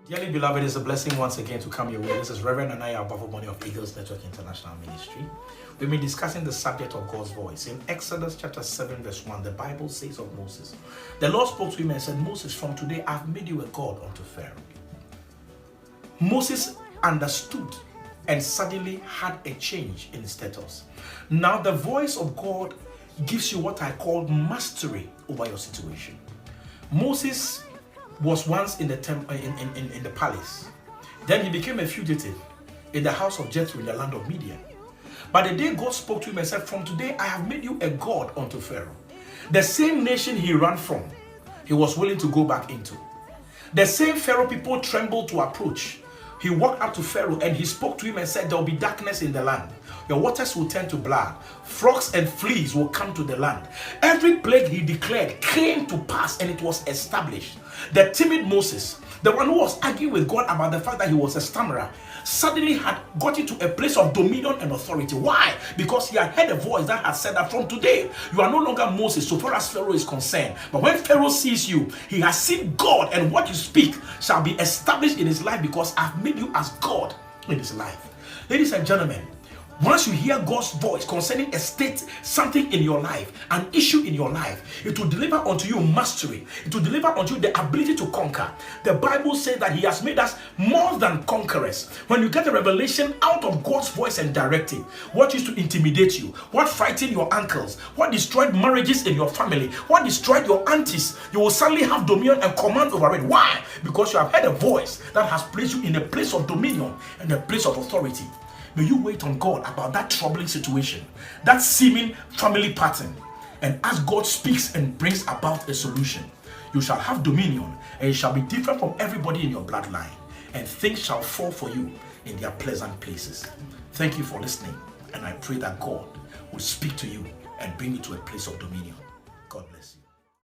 Dearly beloved, it's a blessing once again to come your way. This is Reverend Anaya Abafoboni of Eagles Network International Ministry. We've been discussing the subject of God's voice. In Exodus chapter 7 verse 1, the Bible says of Moses, the Lord spoke to him and said, Moses, from today I've made you a God unto Pharaoh. Moses understood and suddenly had a change in status. Now the voice of God gives you what I call mastery over your situation. Moses was once in the in the palace. Then he became a fugitive in the house of Jethro in the land of Midian. But the day God spoke to him and said, from today I have made you a God unto Pharaoh. The same nation he ran from, he was willing to go back into. The same Pharaoh people trembled to approach. He walked up to Pharaoh and he spoke to him and said, there will be darkness in the land. Your waters will turn to blood. Frogs and fleas will come to the land. Every plague he declared came to pass and it was established. The timid Moses, the one who was arguing with God about the fact that he was a stammerer, suddenly had got into a place of dominion and authority. Why? Because he had heard a voice that had said that from today, you are no longer Moses so far as Pharaoh is concerned. But when Pharaoh sees you, he has seen God, and what you speak shall be established in his life because I've made you as God in his life. Ladies and gentlemen, once you hear God's voice concerning a state, something in your life, an issue in your life, it will deliver unto you mastery. It will deliver unto you the ability to conquer. The Bible says that he has made us more than conquerors. When you get a revelation out of God's voice and directive, what used to intimidate you, what frightened your uncles, what destroyed marriages in your family, what destroyed your aunties, you will suddenly have dominion and command over it. Why? Because you have heard a voice that has placed you in a place of dominion and a place of authority. May you wait on God about that troubling situation, that seeming family pattern, and as God speaks and brings about a solution, you shall have dominion and you shall be different from everybody in your bloodline, and things shall fall for you in their pleasant places. Thank you for listening, and I pray that God will speak to you and bring you to a place of dominion. God bless you.